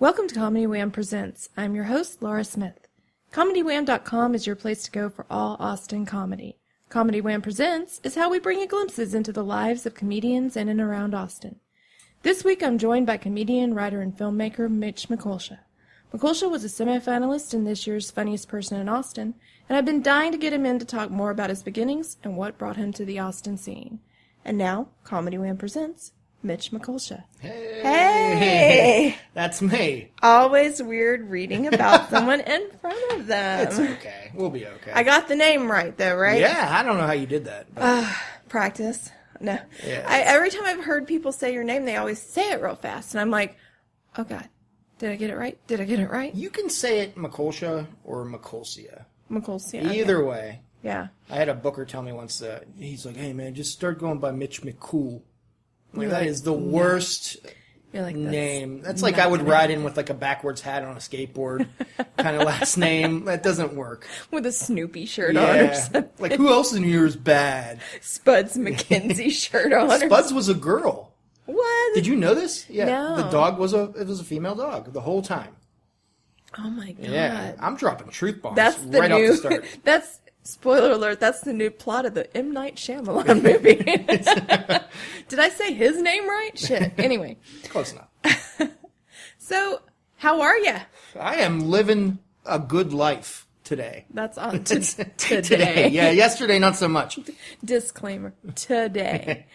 Welcome to Comedy Wham Presents. I'm your host, Lara Smith. ComedyWham.com is your place to go for all Austin comedy. Comedy Wham Presents is how we bring you glimpses into the lives of comedians in and around Austin. This week I'm joined by comedian, writer, and filmmaker Mitch Mekulsia. Mekulsia was a semifinalist in this year's Funniest Person in Austin, and I've been dying to get him in to talk more about his beginnings and what brought him to the Austin scene. And now, Comedy Wham Presents Mitch Mekulsia. Hey! That's me. Always weird reading about someone in front of them. It's okay. We'll be okay. I got the name right, though, right? Yeah, I don't know how you did that. Practice. No. Yeah. Every time I've heard people say your name, they always say it real fast. And I'm like, oh, God. Did I get it right? Did I get it right? You can say it Mekulsia or Mekulsia. Mekulsia. Either way. Yeah. I had a booker tell me once that he's like, hey, man, just start going by Mitch McCool. Like, that is the worst name. That's like I would ride in with like a backwards hat on a skateboard kind of last name. That doesn't work. With a Snoopy shirt on or something. Like, who else in here is bad? Spuds McKenzie shirt on. Spuds was a girl. What? Did you know this? Yeah. No. The dog was a female dog the whole time. Oh, my God. Yeah. I'm dropping truth bombs That's the right new, off the start. That's, spoiler alert, that's the new plot of the M. Night Shyamalan movie. Did I say his name right? Shit. Anyway. Close enough. So, how are you? I am living a good life today. That's on today. Yeah, yesterday not so much. Disclaimer. Today.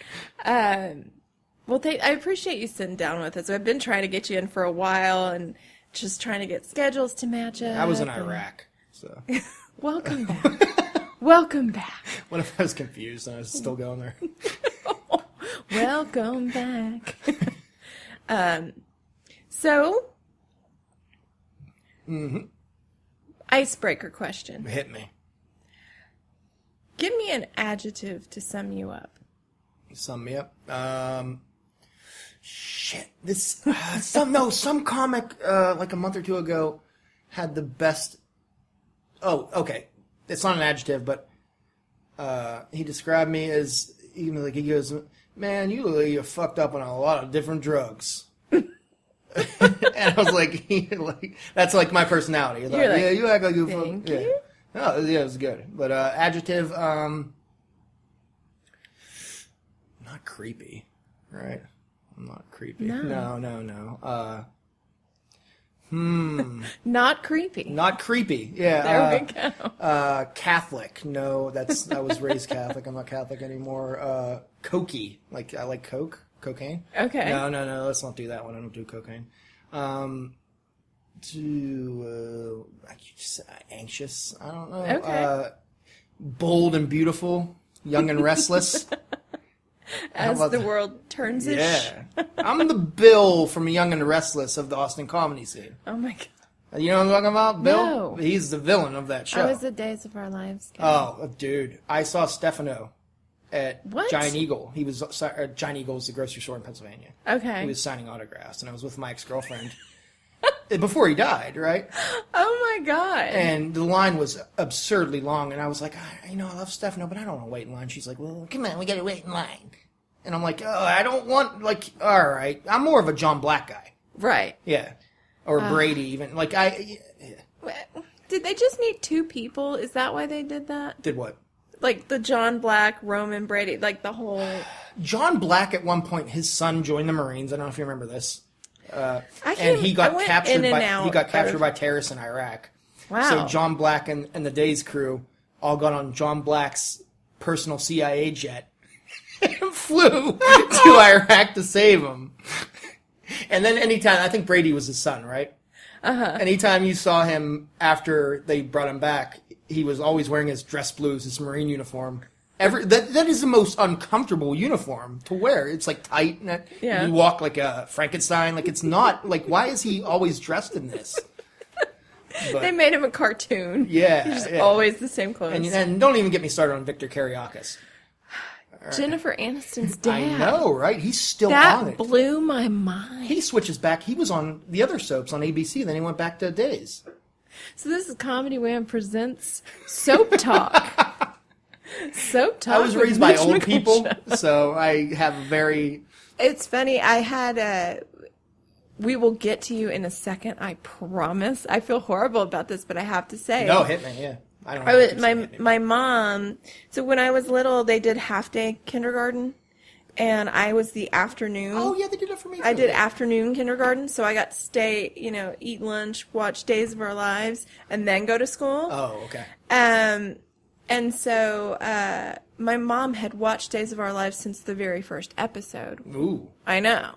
Well, I appreciate you sitting down with us. I've been trying to get you in for a while and just trying to get schedules to match up. I was in Iraq, so. Welcome back. Welcome back. What if I was confused and I was still going there? Welcome back. So, icebreaker question. Hit me. Give me an adjective to sum you up. Sum me up. Shit. This some comic like a month or two ago had the best. Oh, okay. It's not an adjective, but he described me as he goes, man, you look like you're fucked up on a lot of different drugs. And I was like, that's like my personality. Like, yeah, you act like you fucked. Yeah. Oh, yeah, it was good. But adjective, not creepy, right? I'm not creepy. No. Not creepy. Not creepy. Yeah. There we go. Catholic. No, I was raised Catholic. I'm not Catholic anymore. Cokey. Like, I like cocaine. Okay. No. Let's not do that one. I don't do cocaine. Anxious. I don't know. Okay. Bold and beautiful. Young and restless. As the world turns ish. Yeah. I'm the Bill from Young and Restless of the Austin comedy scene. Oh my God. You know what I'm talking about? Bill? No. He's the villain of that show. How was the Days of Our Lives guy? Oh, dude. I saw Stefano at What? Giant Eagle. He was Giant Eagle is the grocery store in Pennsylvania. Okay. He was signing autographs, and I was with my ex-girlfriend before he died, right? Oh my God. And the line was absurdly long, and I was like, I love Stefano, but I don't want to wait in line. She's like, well, come on, we got to wait in line. And I'm like, oh, I don't want, all right. I'm more of a John Black guy. Right. Yeah. Or Brady, even. Did they just need two people? Is that why they did that? Did what? Like the John Black, Roman Brady, like the whole... John Black, at one point, his son joined the Marines. I don't know if you remember this. And he got captured by terrorists in Iraq. Wow. So John Black and the Days crew all got on John Black's personal CIA jet and flew to Iraq to save him. And then anytime, I think Brady was his son, right? Uh-huh. Anytime you saw him after they brought him back, he was always wearing his dress blues, his Marine uniform. That is the most uncomfortable uniform to wear. It's like tight, and you walk like a Frankenstein. Like, it's not, like, why is he always dressed in this? But, they made him a cartoon. Yeah. He's just always the same clothes. And don't even get me started on Victor Kiriakis. Jennifer Aniston's dad. I know, right? He's still on it. That blew my mind. He switches back. He was on the other soaps on ABC, then he went back to Days. So this is Comedy Wham Presents Soap Talk. Soap Talk. I was raised by old people, so I have a very... It's funny. I had we will get to you in a second, I promise. I feel horrible about this, but I have to say. No, hit me, yeah. I don't know. My mom, so when I was little, they did half-day kindergarten, and I was the afternoon. Oh, yeah, they did that for me. I did afternoon kindergarten, so I got to stay, eat lunch, watch Days of Our Lives, and then go to school. Oh, okay. And so my mom had watched Days of Our Lives since the very first episode. Ooh. I know.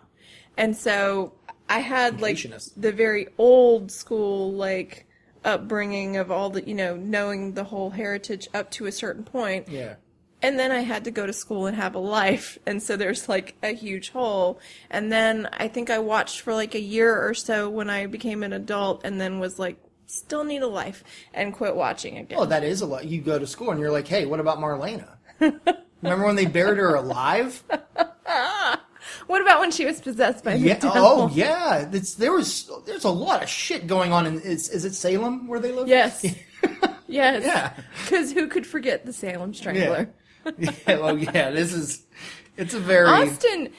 And so I had, like, Completionist. the very old school, like, upbringing of all the, knowing the whole heritage up to a certain point. Yeah. And then I had to go to school and have a life. And so there's, like, a huge hole. And then I think I watched for, like, a year or so when I became an adult and then was like, still need a life, and quit watching again. Oh, that is a lot. You go to school and you're like, hey, what about Marlena? Remember when they buried her alive? What about when she was possessed by the devil? Oh, yeah. There's a lot of shit going on. Is it Salem where they live? Yes. Yes. Yeah. Because who could forget the Salem Strangler? Yeah. Well, yeah, it's a very... Austin,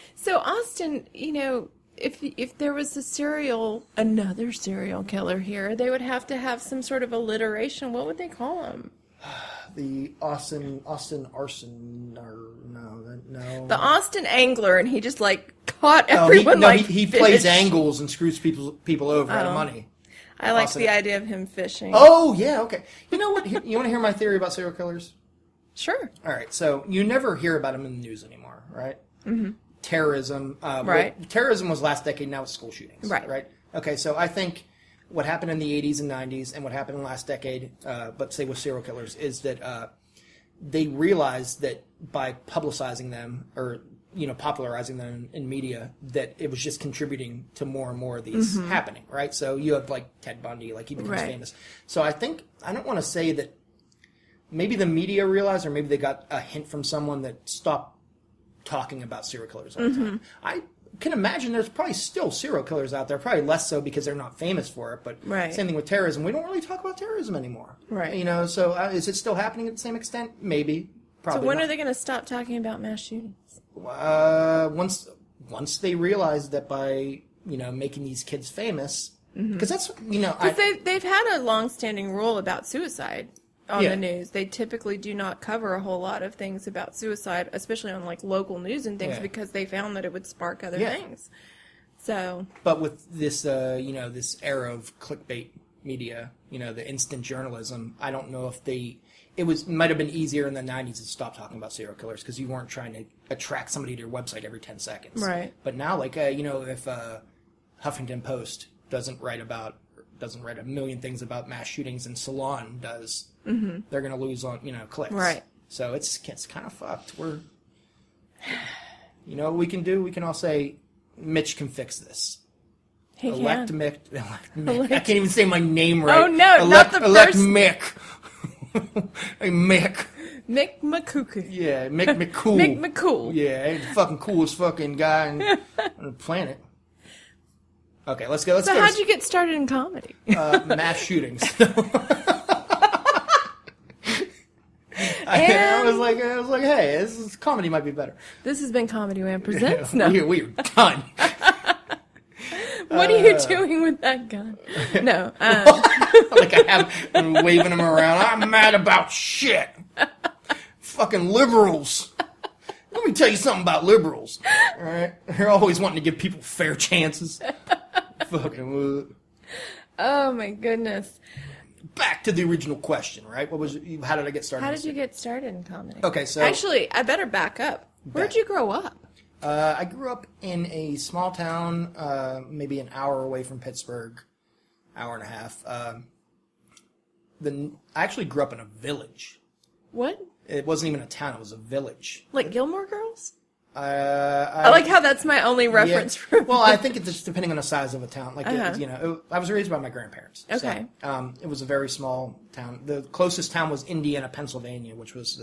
if there was another serial killer here, they would have to have some sort of alliteration. What would they call him? The Austin Arson, or no. The Austin Angler, and he just, like, caught everyone, he plays angles and screws people over out of money. I like the idea of him fishing. Oh, yeah, okay. You know what? You want to hear my theory about serial killers? Sure. All right, so you never hear about them in the news anymore, right? Mm-hmm. Terrorism. Right. Well, terrorism was last decade, now it's school shootings. Right. Okay, so I think what happened in the 80s and 90s and what happened in the last decade, but say with serial killers, is that they realized that by publicizing them or popularizing them in media, that it was just contributing to more and more of these happening, right? So you have like Ted Bundy, like he becomes famous. So I don't want to say that maybe the media realized, or maybe they got a hint from someone that stopped talking about serial killers all the time. I can imagine there's probably still serial killers out there, probably less so because they're not famous for it, but same thing with terrorism. We don't really talk about terrorism anymore. Right. So is it still happening at the same extent? Maybe. Probably So when not. are they going to stop talking about mass shootings? Once they realize that by, making these kids famous, because that's, Because they've had a long-standing rule about suicide on the news. They typically do not cover a whole lot of things about suicide, especially on, like, local news and things, because they found that it would spark other things. So. But with this, this era of clickbait media, the instant journalism, I don't know if it might have been easier in the 90s to stop talking about serial killers because you weren't trying to attract somebody to your website every 10 seconds. Right. But now, like, if Huffington Post doesn't write a million things about mass shootings and Salon does, they're going to lose on, clicks. Right. So it's kind of fucked. What we can do? We can all say, Mitch can fix this. He Elect can. Mick. I can't even say my name right. Oh, no, not the elect first. Mick. Hey, Mick. Mick Mekulsia. Yeah, Mick McCool. Mick McCool. Yeah, he's the fucking coolest fucking guy on the planet. Okay, let's go. So how'd you get started in comedy? Mass shootings. I was like, hey, this comedy might be better. This has been Comedy Man Presents. No. We're done. What are you doing with that gun? No. I'm waving them around. I'm mad about shit. Fucking liberals. Let me tell you something about liberals. All right? They're always wanting to give people fair chances. Fucking. Oh, my goodness. Back to the original question, right? How did I get started? How did you get started in comedy? Okay, so... Actually, I better back up. Where'd you grow up? I grew up in a small town, maybe an hour away from Pittsburgh, hour and a half. I actually grew up in a village. What? It wasn't even a town; it was a village. Like Gilmore Girls? I like how that's my only reference for. Well, I think it's just depending on the size of a town. Like I was raised by my grandparents. Okay. So, it was a very small town. The closest town was Indiana, Pennsylvania, which was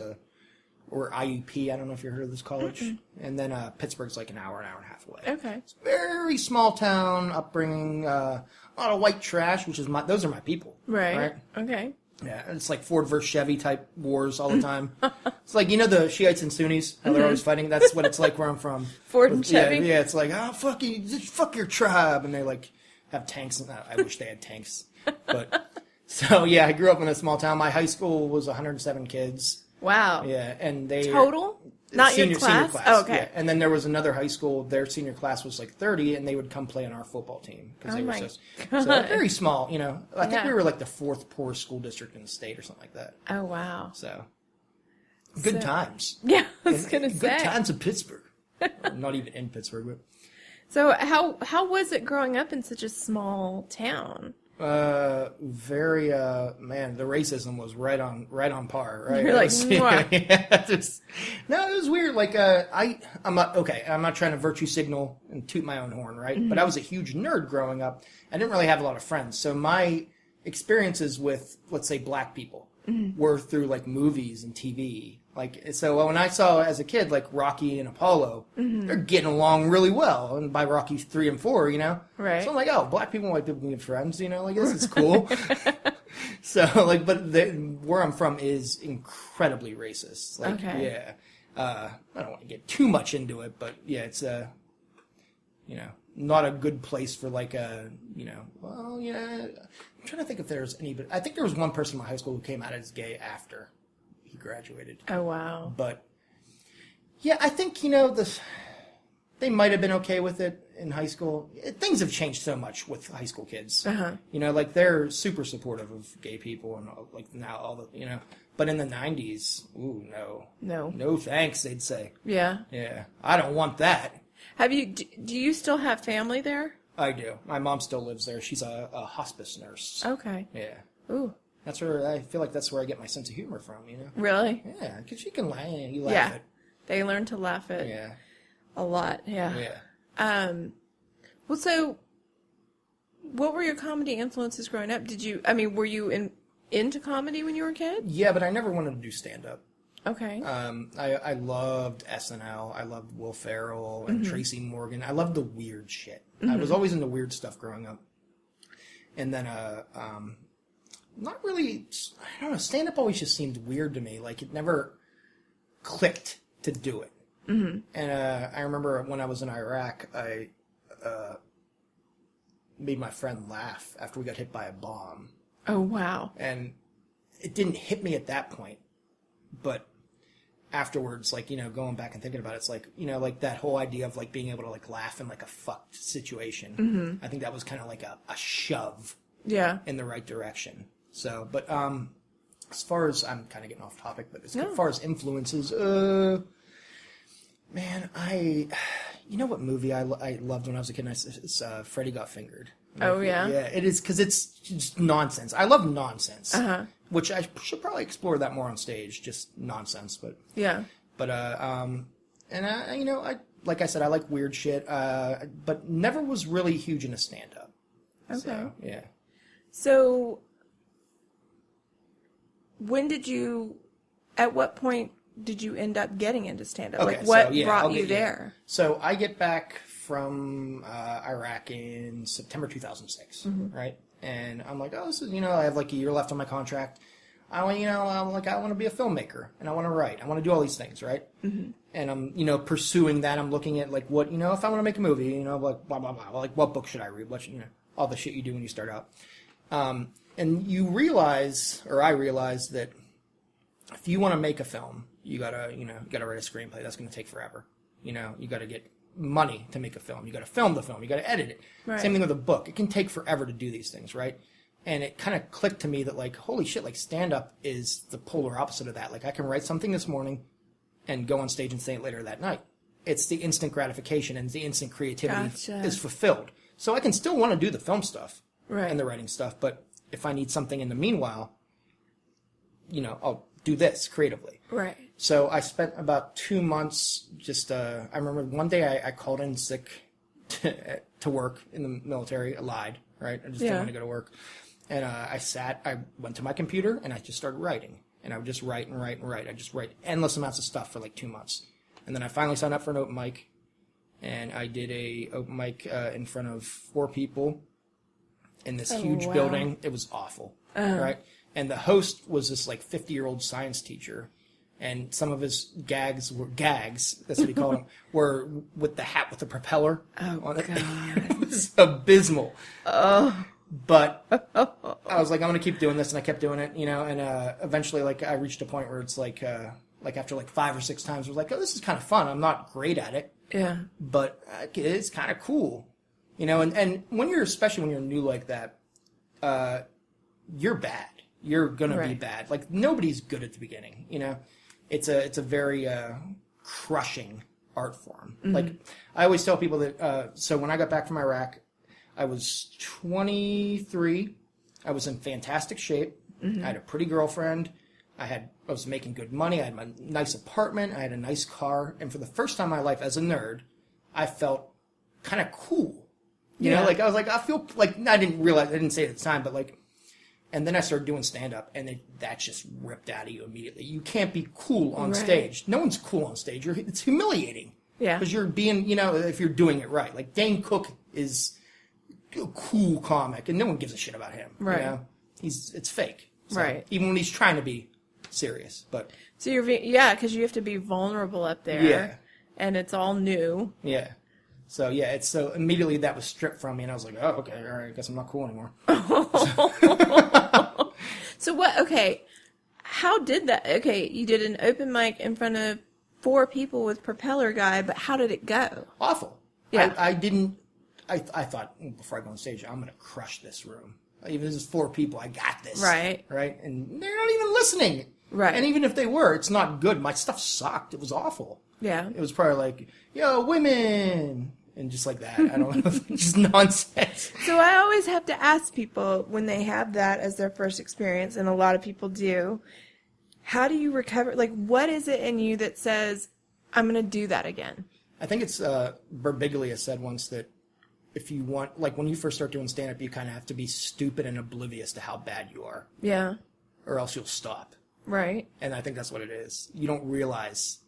or IUP. I don't know if you heard of this college. Mm-hmm. And then Pittsburgh's like an hour and a half away. Okay. It's a very small town upbringing. A lot of white trash, those are my people. Right. Okay. Yeah, it's like Ford versus Chevy type wars all the time. It's like, the Shiites and Sunnis, how they're always fighting. That's what it's like where I'm from. Ford and Chevy? Yeah, it's like, fuck you, fuck your tribe. And they like have tanks. And I wish they had tanks. But, so yeah, I grew up in a small town. My high school was 107 kids. Wow. Yeah, and they... Total? Not your class? Senior class. Oh, okay. Yeah. And then there was another high school, their senior class was like 30, and they would come play on our football team. Oh They my were God. so very small, I think Yeah. we were like the 4th poorest school district in the state or something like that. Oh, wow. So, good times. Yeah, I was going to say. Good times in Pittsburgh. Not even in Pittsburgh, but... So how was it growing up in such a small town? Very, man, the racism was right on par, right? You're like, yeah, no, it was weird. Like, I'm not trying to virtue signal and toot my own horn, right? But I was a huge nerd growing up. I didn't really have a lot of friends. So my experiences with, let's say, black people were through like movies and TV. Like, so when I saw as a kid, like Rocky and Apollo, they're getting along really well. And by Rocky 3 and 4, Right. So I'm like, oh, black people and white people can be friends, like this is cool. So like, but where I'm from is incredibly racist. Like, Okay. yeah. I don't want to get too much into it, but yeah, it's not a good place for like well, yeah. I'm trying to think if there's any, but I think there was one person in my high school who came out as gay after he graduated. Oh, wow. But yeah, I think, they might have been okay with it in high school. Things have changed so much with high school kids. Uh-huh. Like they're super supportive of gay people and like now all the, but in the 90s, ooh, no. No thanks, they'd say. Yeah. Yeah. I don't want that. Do you still have family there? I do. My mom still lives there. She's a hospice nurse. Okay. Yeah. Ooh. That's where I feel like that's where I get my sense of humor from, Really? Yeah, because she can laugh. You laugh Yeah. at. They learn to laugh at Yeah. a lot. Yeah. Yeah. Well, so what were your comedy influences growing up? Were you into comedy when you were a kid? Yeah, but I never wanted to do stand-up. Okay. I loved SNL. I loved Will Ferrell and Tracy Morgan. I loved the weird shit. I was always into weird stuff growing up. And then, not really, I don't know, stand-up always just seemed weird to me. Like, it never clicked to do it. Mm-hmm. And I remember when I was in Iraq, I made my friend laugh after we got hit by a bomb. Oh, wow. And it didn't hit me at that point. But afterwards, like, going back and thinking about it, it's like, like that whole idea of like being able to like laugh in like a fucked situation. Mm-hmm. I think that was kind of like a shove in the right direction. So, but as far as, I'm kind of getting off topic, but as far as influences, man, you know what movie I loved when I was a kid? It's Freddy Got Fingered. Oh, yeah? Yeah, it is, because it's just nonsense. I love nonsense. Which I should probably explore that more on stage, just nonsense, but... Yeah. But, and I like I said, I like weird shit, but never was really huge into stand-up. Okay. So, yeah. So, at what point did you end up getting into stand-up? Okay, like, what so, yeah, brought you there? So, I get back from Iraq in September 2006, right? And I'm like, oh, this is, I have like a year left on my contract. I want to be a filmmaker, and I want to write. I want to do all these things, right? Mm-hmm. And I'm, pursuing that. I'm looking at like what, if I want to make a movie, like blah blah blah. Like what book should I read? What all the shit you do when you start out. And you realize, or I realized that if you want to make a film, you gotta write a screenplay. That's going to take forever. You got to get money to make a film. You got to film the film. You got to edit it. Right. Same thing with a book. It can take forever to do these things, right? And it kind of clicked to me that, like, holy shit, like, stand-up is the polar opposite of that. Like, I can write something this morning and go on stage and say it later that night. It's the instant gratification and the instant creativity is fulfilled. So I can still want to do the film stuff and the writing stuff, but if I need something in the meanwhile, I'll do this creatively. Right. So I spent about 2 months just, I remember one day I called in sick to work in the military. I lied, right? I just didn't want to go to work. And I went to my computer and I just started writing. And I would just write and write and write. I just write endless amounts of stuff for like 2 months. And then I finally signed up for an open mic. And I did a open mic in front of 4 people in this huge building. It was awful, right? And the host was this like 50-year-old science teacher. And some of his gags, that's what he called them, were with the hat with the propeller on it. It was abysmal. Oh. But I was like, I'm going to keep doing this, and I kept doing it, and eventually, like, I reached a point where it's like after like 5 or 6 times, I was like, oh, this is kind of fun. I'm not great at it. Yeah. But it's kind of cool. And especially when you're new like that, you're bad. You're going to be bad. Like, nobody's good at the beginning, It's a very crushing art form. Mm-hmm. Like, I always tell people that, so when I got back from Iraq, I was 23. I was in fantastic shape. Mm-hmm. I had a pretty girlfriend. I was making good money. I had my nice apartment. I had a nice car. And for the first time in my life as a nerd, I felt kind of cool. You know, like I was like, I feel like, I didn't say it at the time, but like, and then I started doing stand-up, and that just ripped out of you immediately. You can't be cool on stage. No one's cool on stage. It's humiliating. Yeah. Because you're being, if you're doing it right. Like, Dane Cook is a cool comic, and no one gives a shit about him. Right. It's fake. So, right. Even when he's trying to be serious. But so because you have to be vulnerable up there. Yeah. And it's all new. Yeah. So, so immediately that was stripped from me, and I was like, oh, okay, all right, I guess I'm not cool anymore. So how did that, you did an open mic in front of 4 people with Propeller Guy, but how did it go? Awful. Yeah. I thought, before I go on stage, I'm going to crush this room. Even if there's 4 people, I got this. Right. Right? And they're not even listening. Right. And even if they were, it's not good. My stuff sucked. It was awful. Yeah. It was probably like, yo, women. And just like that. I don't know. Just nonsense. So I always have to ask people when they have that as their first experience, and a lot of people do, how do you recover? Like, what is it in you that says, I'm going to do that again? I think it's Birbiglia said once that if you want, like when you first start doing stand-up, you kind of have to be stupid and oblivious to how bad you are. Yeah. Or else you'll stop. Right. And I think that's what it is. You don't realize,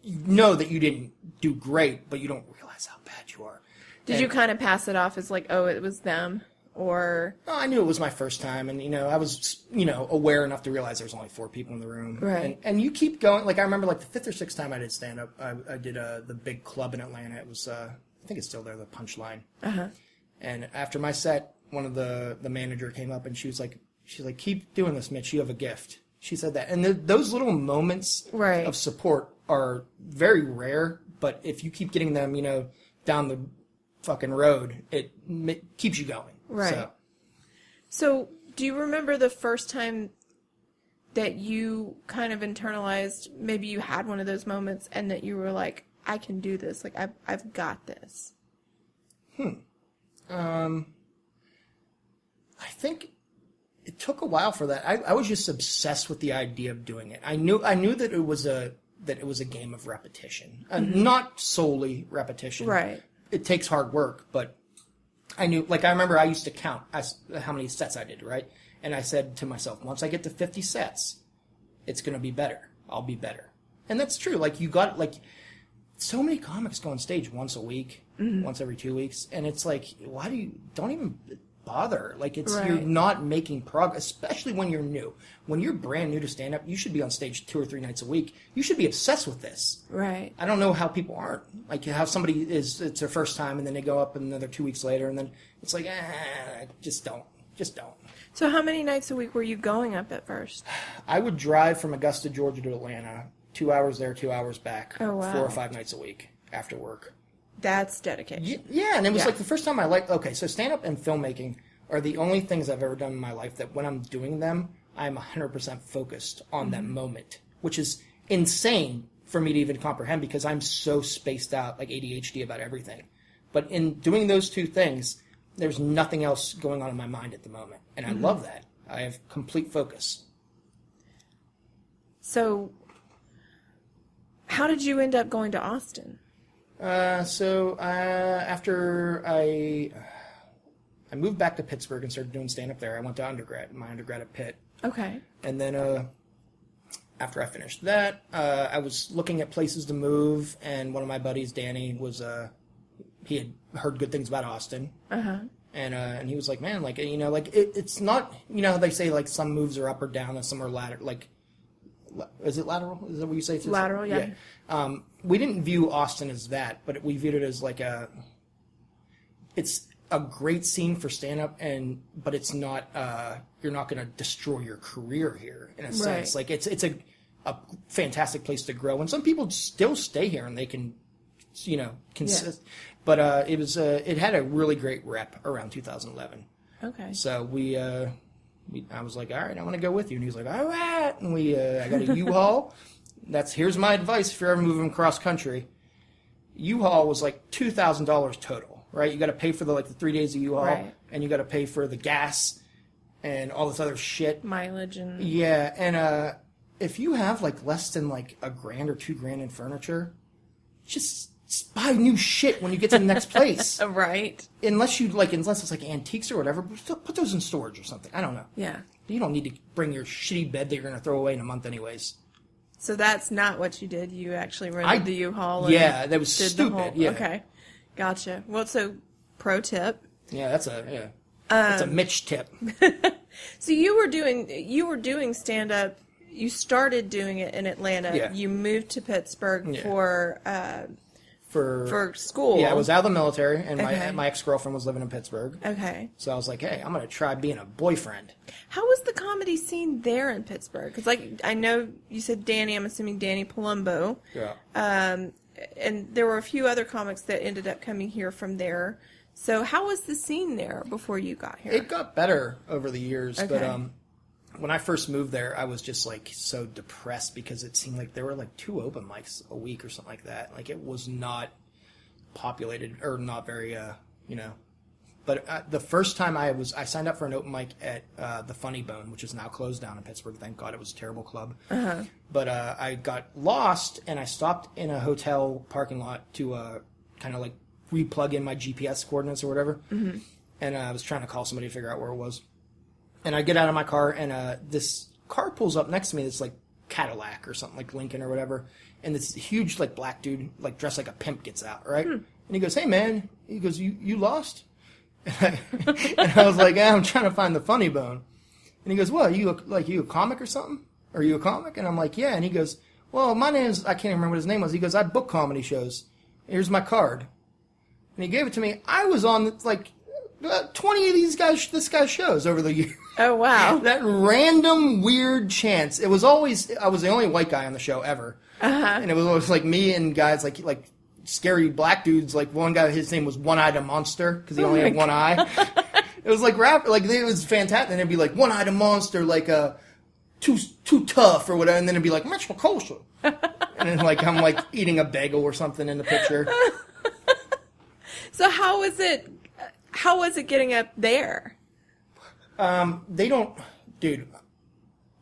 you know that you didn't do great, but you don't realize how bad you are. Did you kind of pass it off as like, oh, it was them? Or? Oh, I knew it was my first time, and, I was, aware enough to realize there was only 4 people in the room. Right. And you keep going. Like, I remember, like, the 5th or 6th time I did stand-up, I did the big club in Atlanta. It was, I think it's still there, the Punchline. Uh-huh. And after my set, one of the manager came up, and she's like, keep doing this, Mitch. You have a gift. She said that. And those little moments of support are very rare, but if you keep getting them, down the fucking road, it keeps you going. Right. So, do you remember the first time that you kind of internalized, maybe you had one of those moments and that you were like, I can do this, like, I've got this? I think it took a while for that. I was just obsessed with the idea of doing it. I knew that it was a game of repetition, not solely repetition. Right. It takes hard work, but I knew. Like, I remember I used to count how many sets I did, right? And I said to myself, once I get to 50 sets, it's going to be better. I'll be better, and that's true. Like, so many comics go on stage once a week, once every 2 weeks, and it's like, don't even bother. Like, you're not making progress, especially when you're new. When you're brand new to stand-up, you should be on stage 2 or 3 nights a week. You should be obsessed with this. Right. I don't know how people aren't. Like, how somebody it's their first time, and then they go up another 2 weeks later, and then it's like, just don't. Just don't. So how many nights a week were you going up at first? I would drive from Augusta, Georgia to Atlanta, 2 hours there, 2 hours back, 4 or 5 nights a week after work. That's dedication. Yeah, and it was like the first time so stand-up and filmmaking are the only things I've ever done in my life that when I'm doing them, I'm 100% focused on that moment, which is insane for me to even comprehend because I'm so spaced out, like ADHD about everything. But in doing those 2 things, there's nothing else going on in my mind at the moment. And I love that. I have complete focus. So, how did you end up going to Austin? After I moved back to Pittsburgh and started doing stand-up there, I went to my undergrad at Pitt. Okay. And then after I finished that, I was looking at places to move, and one of my buddies, Danny, he had heard good things about Austin. Uh-huh. And he was like, man, like, you know, like, it's not, you know how they say, like, some moves are up or down and some are lateral, like, is it lateral? Is that what you say? Lateral, yeah. We didn't view Austin as that, but we viewed it as like it's a great scene for stand-up, but it's not, you're not going to destroy your career here, in a sense. Like, it's a fantastic place to grow, and some people still stay here and they can, you know, consist. Yeah. But it had a really great rep around 2011. Okay. So I was like, all right, I want to go with you. And he was like, all right. And I got a U-Haul. Here's my advice if you're ever moving cross country. U-Haul was like $2,000 total, right? You got to pay for the 3 days of U-Haul, right. And you got to pay for the gas and all this other shit. Mileage and... Yeah, and if you have like less than like $1,000 or $2,000 in furniture, just buy new shit when you get to the next place. Right. Unless it's like antiques or whatever, put those in storage or something. I don't know. Yeah. You don't need to bring your shitty bed that you're going to throw away in a month anyways. So that's not what you did. You actually rented the U-Haul. Yeah, that was stupid. Yeah. Okay. Gotcha. Well, so pro tip. Yeah, that's a Mitch tip. So you were doing stand-up. You started doing it in Atlanta. Yeah. You moved to Pittsburgh for school. Yeah, I was out of the military, and my ex-girlfriend was living in Pittsburgh. Okay. So I was like, hey, I'm going to try being a boyfriend. How was the comedy scene there in Pittsburgh? Because, like, I know you said Danny, I'm assuming Danny Palumbo. Yeah. And there were a few other comics that ended up coming here from there. So how was the scene there before you got here? It got better over the years, okay. But when I first moved there, I was just like so depressed because it seemed like there were like 2 open mics a week or something like that. Like it was not populated or not very, you know. But the first time I signed up for an open mic at the Funny Bone, which is now closed down in Pittsburgh. Thank God, it was a terrible club. Uh-huh. But I got lost and I stopped in a hotel parking lot to kind of like re-plug in my GPS coordinates or whatever. Mm-hmm. And I was trying to call somebody to figure out where it was. And I get out of my car, and this car pulls up next to me. That's like Cadillac or something, like Lincoln or whatever. And this huge, like, black dude, like, dressed like a pimp gets out, right? And he goes, hey, man. He goes, you lost? And I was like, I'm trying to find the Funny Bone. And he goes, what, you a comic or something? Are you a comic? And I'm like, yeah. And he goes, well, my name's, I can't even remember what his name was. He goes, I book comedy shows. Here's my card. And he gave it to me. I was on, like, 20 of this guy's shows over the year. Oh, wow. That random weird chance. It was always, I was the only white guy on the show ever. Uh-huh. And it was always like me and guys like scary black dudes. Like one guy, his name was One-Eyed a Monster because he only had one eye. It was like rap, like it was fantastic. And it'd be like One-Eyed a Monster, like too tough or whatever. And then it'd be like Mitch Mekulsia. And then like I'm like eating a bagel or something in the picture. So how was it getting up there? They don't, dude.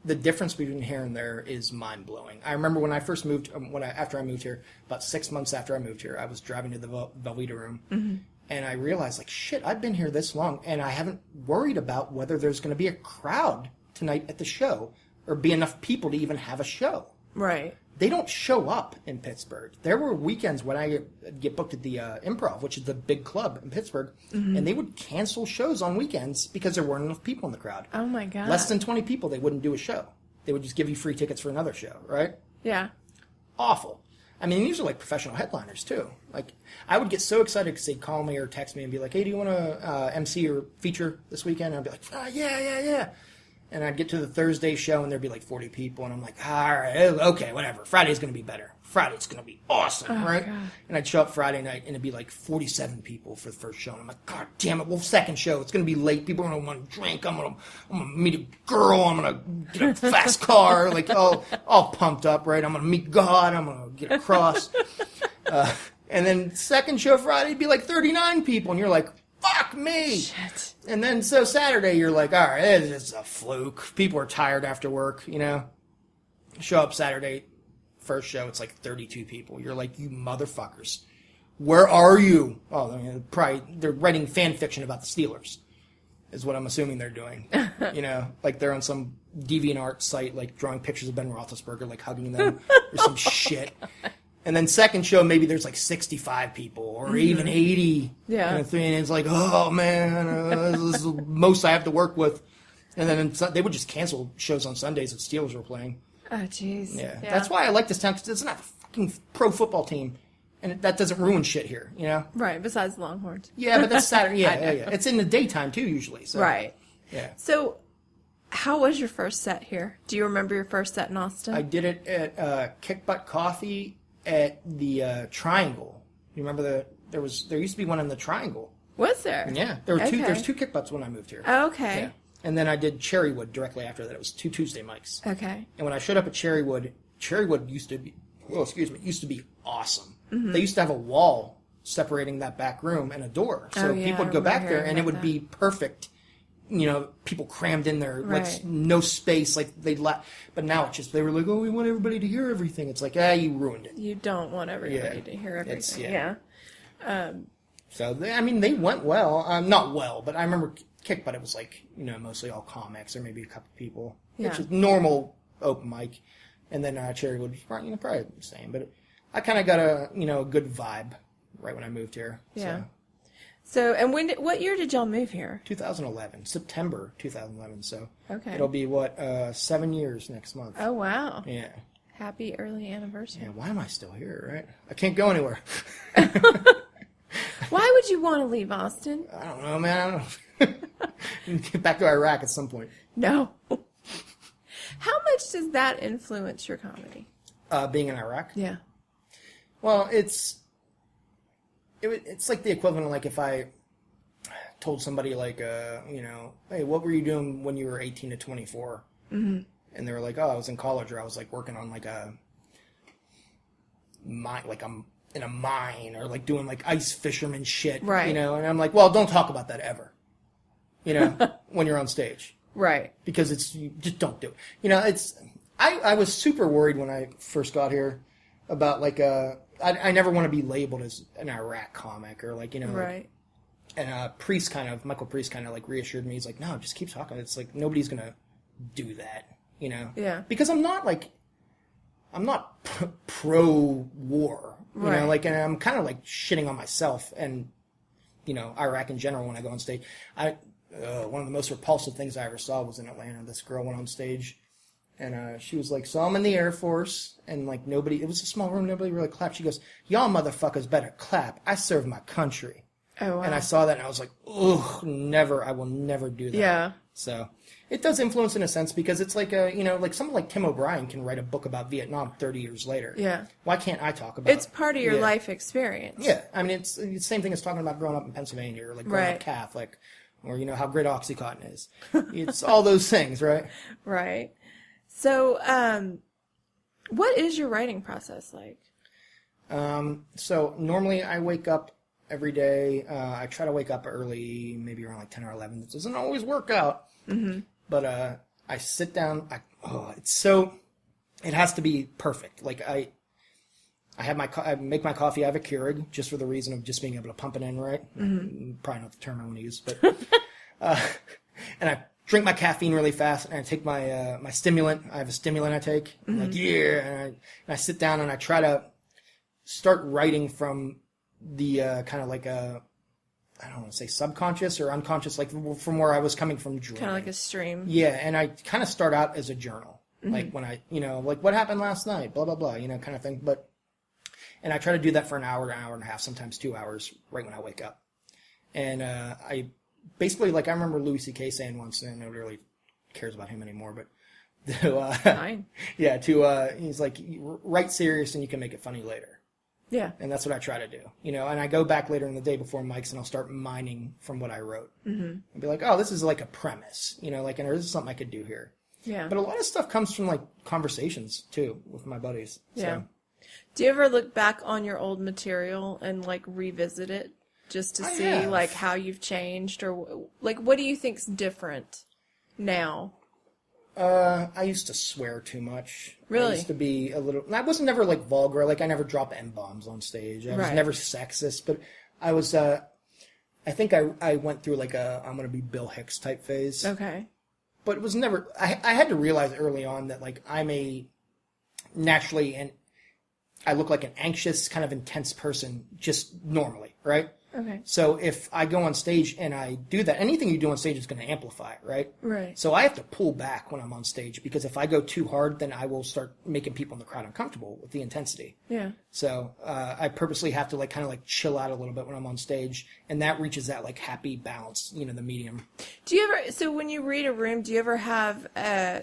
The difference between here and there is mind blowing. I remember when I first moved, after I moved here, about 6 months after I moved here, I was driving to the Velveeta Room, and I realized, like, shit, I've been here this long, and I haven't worried about whether there's going to be a crowd tonight at the show, or be enough people to even have a show. Right. They don't show up in Pittsburgh. There were weekends when I get booked at the Improv, which is the big club in Pittsburgh, and they would cancel shows on weekends because there weren't enough people in the crowd. Oh, my God. Less than 20 people, they wouldn't do a show. They would just give you free tickets for another show, right? Yeah. Awful. I mean, these are like professional headliners, too. Like, I would get so excited because they'd call me or text me and be like, hey, do you want to MC or feature this weekend? And I'd be like, yeah. And I'd get to the Thursday show, and there'd be like 40 people, and I'm like, all right, okay, whatever. Friday's going to be better. Friday's going to be awesome, right? God. And I'd show up Friday night, and it'd be like 47 people for the first show. And I'm like, God damn it, well, second show, it's going to be late. People are going to want to drink. I'm going to meet a girl. I'm going to get a fast car, like all pumped up, right? I'm going to meet God. I'm going to get a cross. And then second show Friday, it'd be like 39 people, and you're like, fuck me. Shit. And then so Saturday you're like, all right, it's a fluke. People are tired after work, you know. Show up Saturday, first show, it's like 32 people. You're like, you motherfuckers. Where are you? Oh, I mean, probably they're writing fan fiction about the Steelers, is what I'm assuming they're doing. You know, like they're on some DeviantArt site, like drawing pictures of Ben Roethlisberger, like hugging them or some shit. And then second show, maybe there's like 65 people or even 80. Yeah. And it's like, oh man, this is the most I have to work with. And then they would just cancel shows on Sundays if Steelers were playing. Oh, jeez. Yeah. That's why I like this town, because it's not a fucking pro football team. And that doesn't ruin shit here, you know? Right, besides the Longhorns. Yeah, but that's Saturday. Yeah. It's in the daytime, too, usually. So. Right. Yeah. So, how was your first set here? Do you remember your first set in Austin? I did it at Kick Butt Coffee at the Triangle. You remember there used to be one in the Triangle. Was there? Yeah. There were Okay. There's 2 Kick Butts when I moved here. Okay. Yeah. And then I did Cherrywood directly after that. It was 2 Tuesday mics. Okay. And when I showed up at Cherrywood used to be awesome. Mm-hmm. They used to have a wall separating that back room and a door. So people would go back there and it would be perfect. You know, people crammed in there, like no space, like but now it's just, they were like, oh, we want everybody to hear everything. It's like, you ruined it. You don't want everybody to hear everything. So, they went well. Not well, but I remember Kick Butt, it was like, mostly all comics or maybe a couple people. Yeah. Which is normal open mic. And then Cherrywood was probably the same. But I kind of got a good vibe right when I moved here. Yeah. So and what year did y'all move here? 2011, September 2011. So okay. It'll be 7 years next month. Oh wow. Yeah. Happy early anniversary. Yeah. Why am I still here? Right? I can't go anywhere. Why would you want to leave Austin? I don't know, man. I don't know. Get back to Iraq at some point. No. How much does that influence your comedy? Being in Iraq? Yeah. Well, it's like the equivalent of like if I told somebody like, hey, what were you doing when you were 18 to 24? Mm-hmm. And they were like, oh, I was in college, or I was like working on like a mine, like I'm in a mine, or like doing like ice fisherman shit, right? And I'm like, well, don't talk about that ever, when you're on stage. Right. Because you just don't do it. I was super worried when I first got here about like I never want to be labeled as an Iraq comic or like right. And Michael Priest kind of like reassured me. He's like, no, just keep talking. It's like nobody's gonna do that, Yeah. Because I'm not pro war, right. and I'm kind of like shitting on myself and Iraq in general when I go on stage. One of the most repulsive things I ever saw was in Atlanta. This girl went on stage, and she was like, so I'm in the Air Force, and like it was a small room, nobody really clapped. She goes, y'all motherfuckers better clap. I serve my country. Oh, wow. And I saw that, and I was like, ugh, never, I will never do that. Yeah. So it does influence in a sense, because it's like, like someone like Tim O'Brien can write a book about Vietnam 30 years later. Yeah. Why can't I talk about it? It's part of your life experience. Yeah. It's the same thing as talking about growing up in Pennsylvania, or like growing up Catholic, or how great OxyContin is. It's all those things, right? Right. So, what is your writing process like? So normally I wake up every day. I try to wake up early, maybe around like 10 or 11. It doesn't always work out. Mm-hmm. But I sit down. It has to be perfect. Like I make my coffee. I have a Keurig just for the reason of just being able to pump it in right. Mm-hmm. Probably not the term I want to use, but and I drink my caffeine really fast, and I take my my stimulant. I have a stimulant I take. Mm-hmm. I'm like, yeah, and I sit down and I try to start writing from the kind of like I don't want to say subconscious or unconscious, like from where I was coming from. Kind of like a stream. Yeah, and I kind of start out as a journal, like when I, like what happened last night, blah blah blah, kind of thing. And I try to do that for an hour and a half, sometimes 2 hours, right when I wake up. And I basically, like, I remember Louis C.K. saying once, and nobody really cares about him anymore, but Fine. Yeah, he's like, write serious and you can make it funny later. Yeah. And that's what I try to do, and I go back later in the day before mics and I'll start mining from what I wrote. Mm-hmm. And be like, oh, this is like a premise, and this is something I could do here. Yeah. But a lot of stuff comes from like conversations too with my buddies. Yeah. So. Do you ever look back on your old material and like revisit it just to see like how you've changed, or like what do you think's different now? I used to swear too much. Really? I used to be a little... I wasn't never, like, vulgar. Like, I never dropped M-bombs on stage. I was never sexist. But I was, I think I went through, like, I'm going to be Bill Hicks type phase. Okay. But it was never... I had to realize early on that, like, I'm a naturally I look like an anxious, kind of intense person just normally, right? Okay. So if I go on stage and I do that, anything you do on stage is going to amplify it, right? Right. So I have to pull back when I'm on stage, because if I go too hard, then I will start making people in the crowd uncomfortable with the intensity. Yeah. So I purposely have to like kind of like chill out a little bit when I'm on stage, and that reaches that like happy balance, the medium. Do you ever, so when you read a room, do you ever have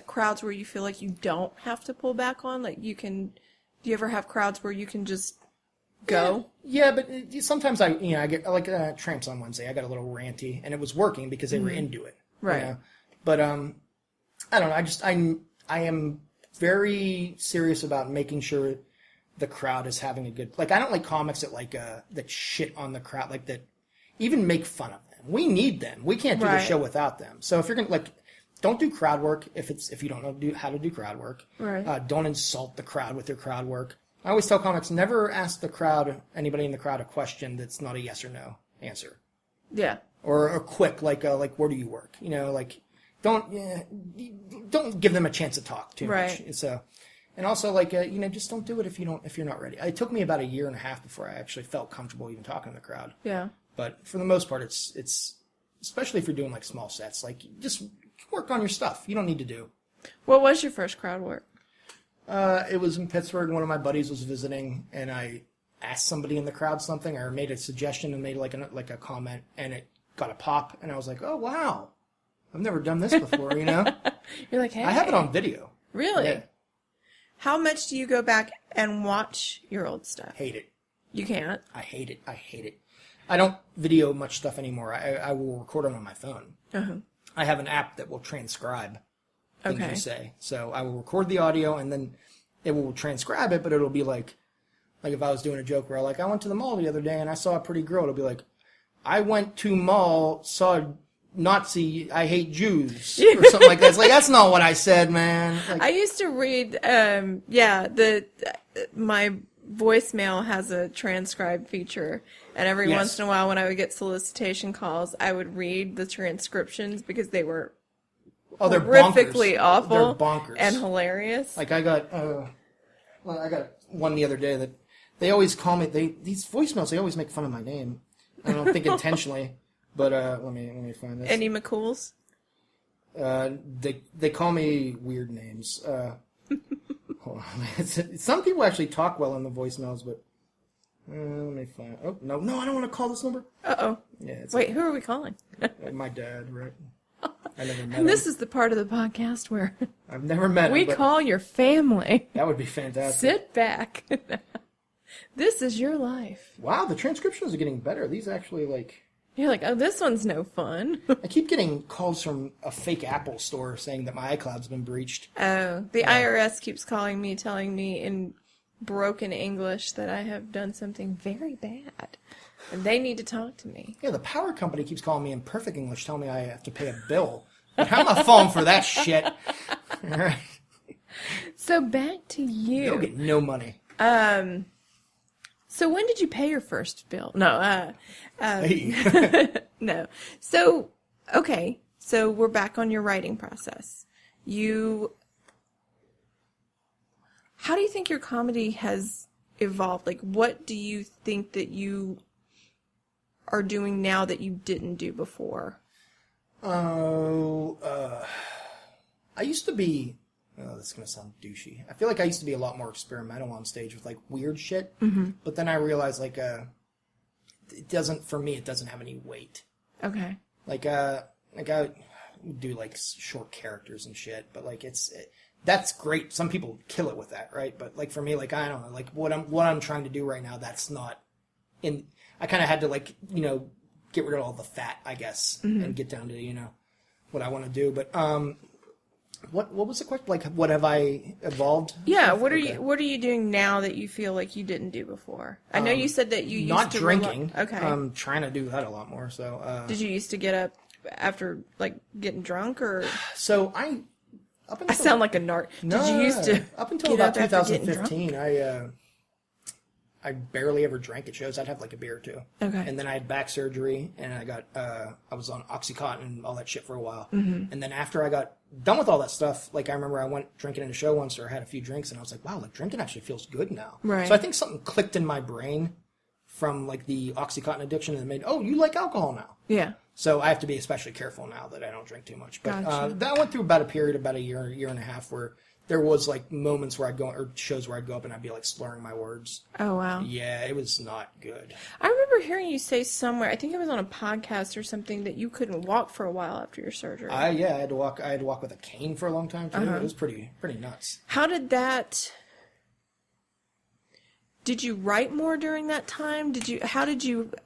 crowds where you feel like you don't have to pull back on? Like do you ever have crowds where you can just go? Yeah, but sometimes I get like Tramps on Wednesday. I got a little ranty, and it was working because they were into it. Right. But I don't know. I am very serious about making sure the crowd is having a good. Like, I don't like comics that shit on the crowd, like that even make fun of them. We need them. We can't do the show without them. So if you're gonna don't do crowd work if you don't know how to do crowd work. Right. Don't insult the crowd with your crowd work. I always tell comics, never ask anybody in the crowd, a question that's not a yes or no answer. Yeah. Or a quick, like where do you work? Don't give them a chance to talk too much. So, and also just don't do it if you're not ready. It took me about 1.5 years before I actually felt comfortable even talking to the crowd. Yeah. But for the most part, it's especially if you're doing like small sets, like just work on your stuff. You don't need to do. What was your first crowd work? It was in Pittsburgh. One of my buddies was visiting, and I asked somebody in the crowd something, or made a suggestion and made like a comment, and it got a pop, and I was like, oh wow, I've never done this before, You're like, hey. I have it on video. Really? Yeah. How much do you go back and watch your old stuff? Hate it. You can't? I hate it. I don't video much stuff anymore. I will record them on my phone. Uh-huh. I have an app that will transcribe things Okay. you say. So I will record the audio, and then it will transcribe it, but it'll be like if I was doing a joke where I went to the mall the other day and I saw a pretty girl, it'll be like, I went to mall, saw Nazi, I hate Jews, or something like that. It's like, that's not what I said, man. I used to read, my voicemail has a transcribe feature, and every once in a while when I would get solicitation calls, I would read the transcriptions because they were they're horrifically bonkers. awful. They're bonkers. And hilarious. Like I got one the other day that they always call me, these voicemails, they always make fun of my name. I don't think intentionally, but let me find this. Any McCools? They call me weird names. Hold on. Some people actually talk well in the voicemails, but let me find. Oh no, I don't want to call this number. Uh-oh. Yeah. Wait, who are we calling? My dad, right? I never met him. And this is the part of the podcast where I've never met him. we call your family. That would be fantastic. Sit back. This is your life. Wow, the transcriptions are getting better. These actually You're like, oh, this one's no fun. I keep getting calls from a fake Apple store saying that my iCloud's been breached. Oh, the IRS keeps calling me, telling me in broken English that I have done something very bad. And they need to talk to me. Yeah, the power company keeps calling me in perfect English, telling me I have to pay a bill. But how am I falling for that shit? All right. So back to you. You'll get no money. So when did you pay your first bill? No. Hey. No. So, okay. So we're back on your writing process. How do you think your comedy has evolved? Like, what do you think that you are doing now that you didn't do before? I used to be, this is going to sound douchey. I feel like I used to be a lot more experimental on stage with weird shit. Mm-hmm. But then I realized it doesn't have any weight. Okay. I do short characters and shit, but that's great. Some people kill it with that, right? But for me, I don't know, what I'm trying to do right now, that's not in. I kind of had to get rid of all the fat, I guess, and get down to what I want to do. But what was the question? What have I evolved? Yeah. What are you doing now that you feel like you didn't do before? I know you said that you used not to drinking. Okay. I'm trying to do that a lot more. So did you used to get up after getting drunk, or? So I sound like a narc. No, did you used to up until get about up after getting 2015? I barely ever drank at shows. I'd have like a beer or two. Okay. And then I had back surgery, and I was on Oxycontin and all that shit for a while. Mm-hmm. And then after I got done with all that stuff, like I remember I went drinking in a show once, or had a few drinks, and I was like, wow, like drinking actually feels good now. Right. So I think something clicked in my brain from like the Oxycontin addiction and made, oh, you like alcohol now. Yeah. So I have to be especially careful now that I don't drink too much. But Gotcha. I went through about a year and a half where there was like moments where I'd go, or shows where I'd go up and I'd be like slurring my words. Oh, wow. Yeah, it was not good. I remember hearing you say somewhere, I think it was on a podcast or something, that you couldn't walk for a while after your surgery. I had to walk with a cane for a long time too. It was pretty nuts. How did that... Did you write more during that time?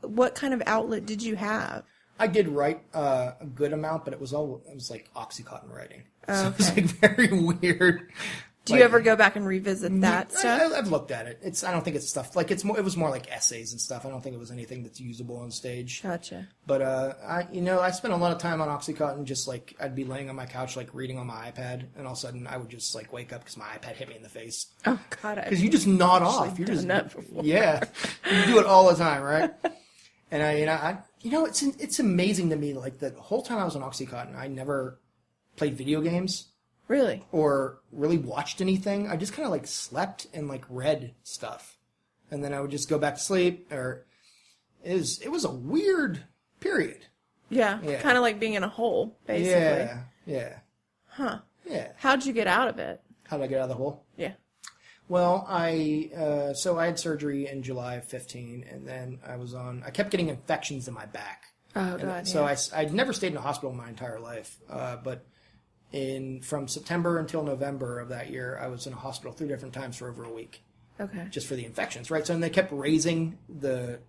What kind of outlet did you have? I did write a good amount, but it was like Oxycontin writing. Oh, so it was like very weird. Do you ever go back and revisit that stuff? I've looked at it. I don't think it's stuff like it was more like essays and stuff. I don't think it was anything that's usable on stage. Gotcha. But I spent a lot of time on Oxycontin. Just like I'd be laying on my couch, like reading on my iPad, and all of a sudden I would just like wake up because my iPad hit me in the face. Oh God! Because you just nod off. You're just that before. Yeah. You do it all the time, right? And it's amazing to me. Like the whole time I was on Oxycontin, I never played video games. Really? Or really watched anything. I just kind of like slept and like read stuff. And then I would just go back to sleep. Or it was a weird period. Yeah. Kind of like being in a hole, basically. Yeah. Huh. Yeah. How'd you get out of it? How did I get out of the hole? Yeah. Well, I had surgery in July of 15, and then I kept getting infections in my back. Oh, God. So I'd never stayed in a hospital my entire life. But from September until November of that year, I was in a hospital 3 different times for over a week. Okay. Just for the infections, right? So and they kept raising the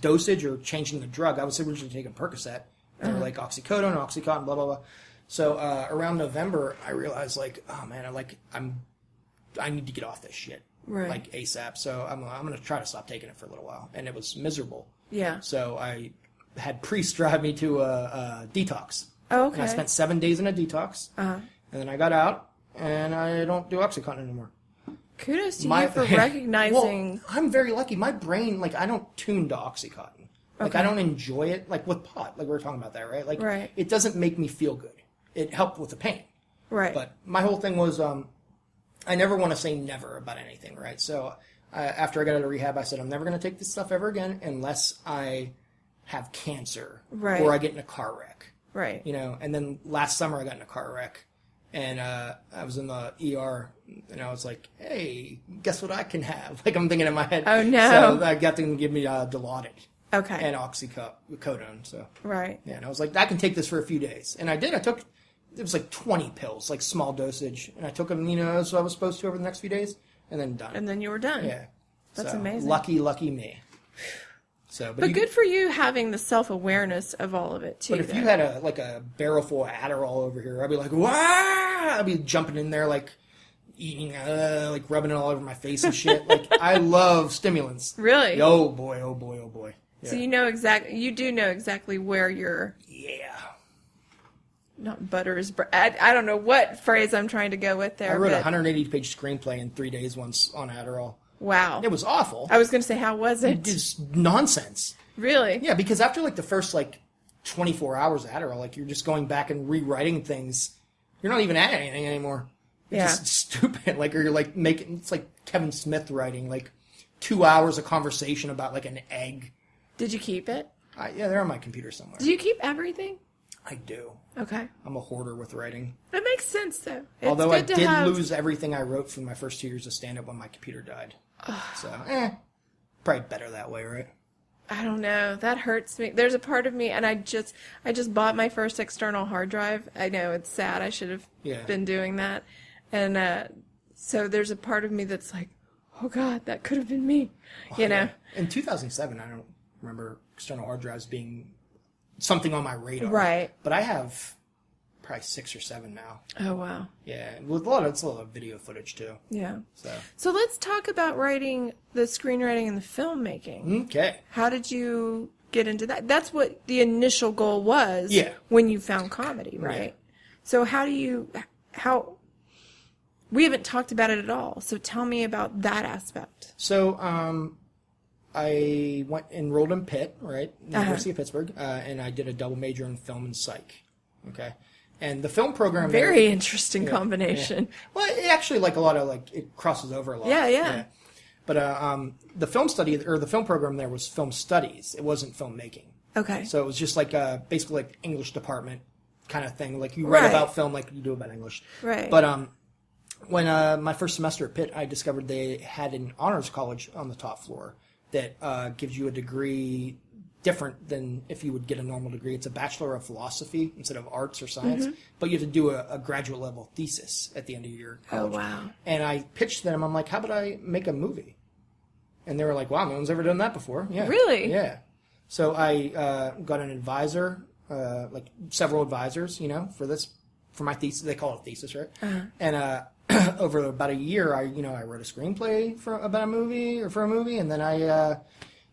dosage or changing the drug. I was originally taking Percocet. They were like oxycodone, Oxycontin, blah, blah, blah. So around November, I realized like, oh man, I need to get off this shit. Right. Like ASAP. So I'm going to try to stop taking it for a little while. And it was miserable. Yeah. So I had priest drive me to a detox. Oh, okay. And I spent 7 days in a detox. Uh-huh. And then I got out, and I don't do Oxycontin anymore. Kudos to you for recognizing... Well, I'm very lucky. My brain, like, I don't tune to Oxycontin. Like, I don't enjoy it. Like, with pot. Like, we were talking about that, right? Like, It doesn't make me feel good. It helped with the pain. Right. But my whole thing was, I never want to say never about anything, right? So, after I got out of rehab, I said, I'm never going to take this stuff ever again unless I have cancer. Right. Or I get in a car wreck. Right. And then last summer I got in a car wreck, and I was in the ER, and I was like, hey, guess what I can have? Like, I'm thinking in my head. Oh, no. So I got them to give me Dilaudid. Okay. And oxycodone, so. Right. Yeah, and I was like, I can take this for a few days. And I did. It was like 20 pills, like small dosage, and I took them, as I was supposed to over the next few days, and then done. And then you were done. Yeah. That's amazing. Lucky me. So, but good for you having the self-awareness of all of it, too. But if you had a barrel full of Adderall over here, I'd be like, wow! I'd be jumping in there, like, eating, like, rubbing it all over my face and shit. Like, I love stimulants. Really? Oh, boy, oh, boy, oh, boy. Yeah. So you do know exactly where your... Yeah. Not butter is... I don't know what phrase I'm trying to go with there. I wrote a 180-page screenplay in 3 days once on Adderall. Wow. It was awful. I was going to say, how was it? It's nonsense. Really? Yeah, because after like the first 24 hours of Adderall, like you're just going back and rewriting things. You're not even at anything anymore. It's just stupid. Like, or you're like making, it's like Kevin Smith writing like 2 hours of conversation about like an egg. Did you keep it? Yeah, they're on my computer somewhere. Do you keep everything? I do. Okay. I'm a hoarder with writing. That makes sense, though. Although I did lose everything I wrote for my first 2 years of stand-up when my computer died. So, probably better that way, right? I don't know. That hurts me. There's a part of me, and I just bought my first external hard drive. I know, it's sad. I should have been doing that. And so there's a part of me that's like, oh, God, that could have been me, you know? In 2007, I don't remember external hard drives being something on my radar. Right. But I have probably 6 or 7 now. Oh, wow. Yeah, with it's a lot of video footage, too. Yeah. So let's talk about the screenwriting and the filmmaking. Okay. How did you get into that? That's what the initial goal was when you found comedy, right? Yeah. So we haven't talked about it at all, so tell me about that aspect. So, I enrolled in Pitt, right? University of Pittsburgh, and I did a double major in film and psych. Okay. And the film program Very interesting combination. Yeah. Well, it actually, like, a lot of, like, it crosses over a lot. Yeah. But the film program there was film studies. It wasn't filmmaking. Okay. So it was just like basically like English department kind of thing. Like you write about film like you do about English. Right. But when my first semester at Pitt, I discovered they had an honors college on the top floor that gives you a degree different than if you would get a normal degree. It's a Bachelor of Philosophy instead of arts or science. But you have to do a graduate level thesis at the end of your college. Oh, wow. And I pitched them. I'm like, how about I make a movie? And they were like, wow, no one's ever done that before. Yeah. Really? Yeah. So I got an advisor, like several advisors, for my thesis. They call it a thesis, right? And over about a year, I wrote a screenplay for a movie, and then I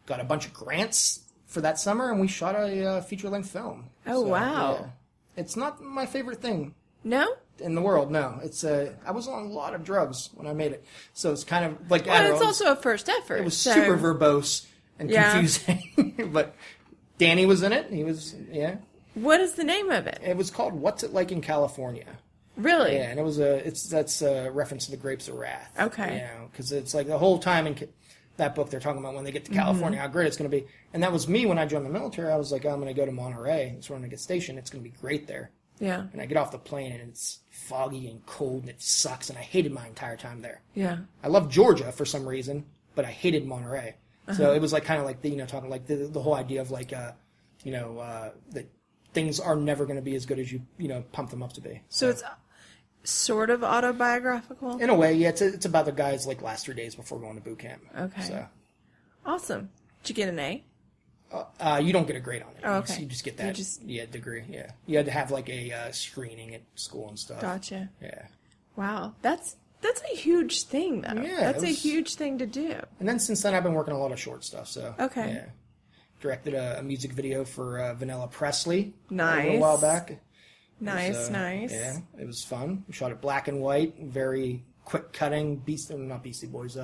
got a bunch of grants for that summer, and we shot a feature-length film. Oh, wow. Yeah. It's not my favorite thing. No? In the world, no. It's I was on a lot of drugs when I made it, so it's kind of like. Well, it's also a first effort. It was super verbose and confusing, but Danny was in it. He was, What is the name of it? It was called "What's It Like in California." Really? Yeah, and that's a reference to the Grapes of Wrath. Okay. Because it's like the whole time in that book they're talking about when they get to California, how great it's going to be. And that was me when I joined the military. I was like, I'm going to go to Monterey. That's where I'm going to get stationed. It's going to be great there. Yeah. And I get off the plane and it's foggy and cold and it sucks. And I hated my entire time there. Yeah. I love Georgia for some reason, but I hated Monterey. So it was like kind of like talking like the whole idea of like that things are never going to be as good as you pump them up to be. So it's sort of autobiographical? In a way, yeah. It's about the guy's like last 3 days before going to boot camp. Okay. So. Awesome. Did you get an A? You don't get a grade on it. Oh, okay. You just get that degree. Yeah. You had to have like a screening at school and stuff. Gotcha. Yeah. Wow. That's a huge thing, though. Yeah, that's a huge thing to do. And then since then, I've been working a lot of short stuff. So okay. Yeah. Directed a music video for Vanilla Presley. Nice. A while back. Nice. Yeah, it was fun. We shot it black and white, very quick cutting. Not Beastie Boys.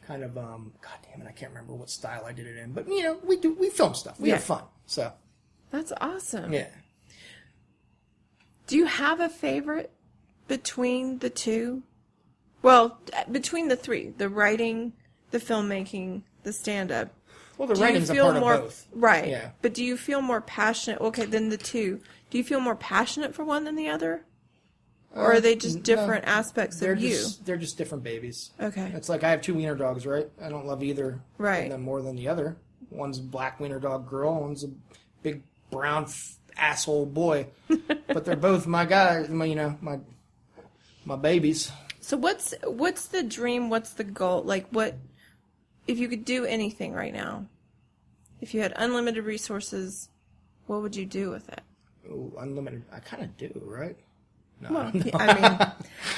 Kind of God damn it, I can't remember what style I did it in. But we film stuff. We have fun. So that's awesome. Yeah. Do you have a favorite between the two? Well, between the three, the writing, the filmmaking, the stand-up. Well, the writing's a part of both. Right. Yeah. But do you feel more passionate? Okay, than the two. Do you feel more passionate for one than the other? Or are they just different aspects of you? They're just different babies. Okay. It's like I have 2 wiener dogs, right? I don't love either of them more than the other. One's a black wiener dog girl. One's a big brown asshole boy. But they're both my guys, my babies. So what's the dream? What's the goal? Like what, if you could do anything right now, if you had unlimited resources, what would you do with it? Ooh, unlimited. I kind of do, right? No, well, I mean,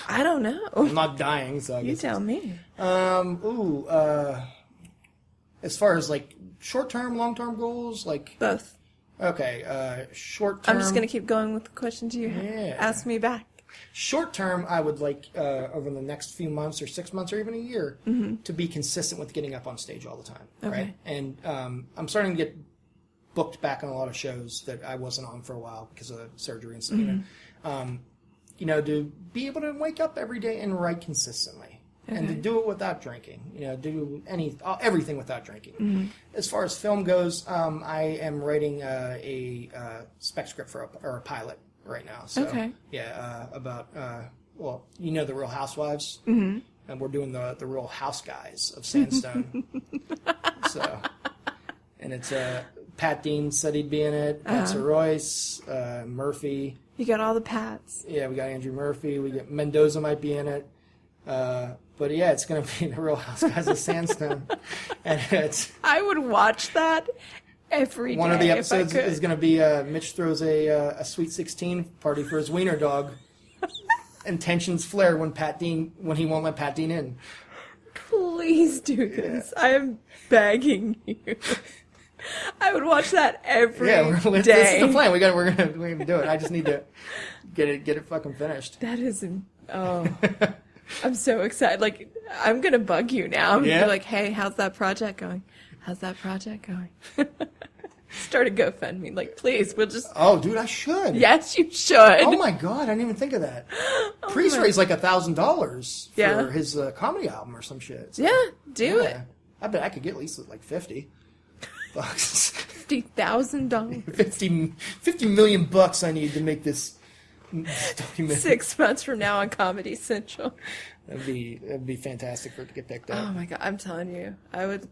I don't know. I'm not dying, so I guess. You tell me. As far as like short-term, long-term goals, like both. Okay, short-term. I'm just gonna keep going with the questions you ask me back. Short-term, I would like over the next few months or 6 months or even a year to be consistent with getting up on stage all the time, right? And I'm starting to get booked back on a lot of shows that I wasn't on for a while because of surgery and stuff. To be able to wake up every day and write consistently, and to do it without drinking. Do everything without drinking. As far as film goes, I am writing a spec script for a pilot right now. So about the Real Housewives, and we're doing the Real House Guys of Sandstone. And it's Pat Dean said he'd be in it. Patsy Royce, Murphy. You got all the Pats. Yeah, we got Andrew Murphy. We got Mendoza might be in it. But yeah, it's going to be the Real House Guys of Sandstone. And I would watch that every day. One of the episodes is going to be Mitch throws a Sweet 16 party for his wiener dog. And tensions flare when he won't let Pat Dean in. Please do this. I am begging you. I would watch that every day. This is the plan. We're gonna do it. I just need to get it fucking finished. That is, I'm so excited. Like, I'm gonna bug you now. I'm gonna be like, hey, how's that project going? How's that project going? Start a GoFundMe. Like, please, we'll just... Oh, dude, I should. Yes, you should. Oh, my God. I didn't even think of that. Priest raised like $1,000 for his comedy album or some shit. So, yeah, do it. I bet I could get at least like 50 bucks. $50,000. 50 million bucks I need to make this documentary. 6 months from now on Comedy Central. That'd be fantastic for it to get picked up. Oh my God, I'm telling you, I would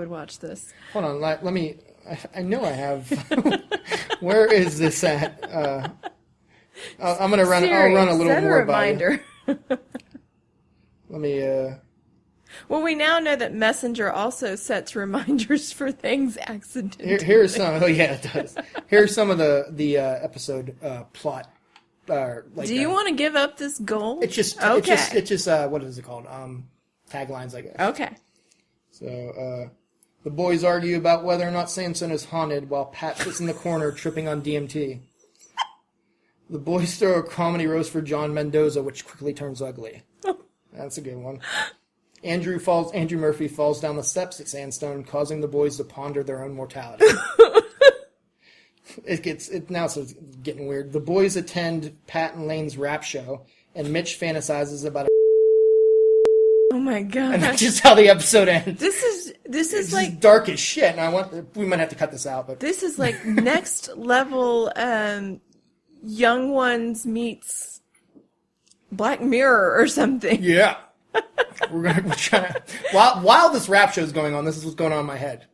watch this. Hold on, let me. I know I have. Where is this at? I'm gonna run. Siri, I'll run a little set more a reminder. by you. Let me. Well, we now know that Messenger also sets reminders for things accidentally. Here's some. Oh yeah, it does. Here's some of the episode plot. Like, do you want to give up this goal? It's just okay. It's just what is it called? Taglines, I guess. Okay. So the boys argue about whether or not Samson is haunted, while Pat sits in the corner tripping on DMT. The boys throw a comedy roast for John Mendoza, which quickly turns ugly. That's a good one. Andrew Murphy falls down the steps at Sandstone, causing the boys to ponder their own mortality. Now it's getting weird. The boys attend Pat and Lane's rap show, and Mitch fantasizes about Oh my God. and that's just how the episode ends. This is like dark as shit, and we might have to cut this out, but this is like next level Young Ones meets Black Mirror or something. yeah. We're trying to while this rap show is going on, this is what's going on in my head.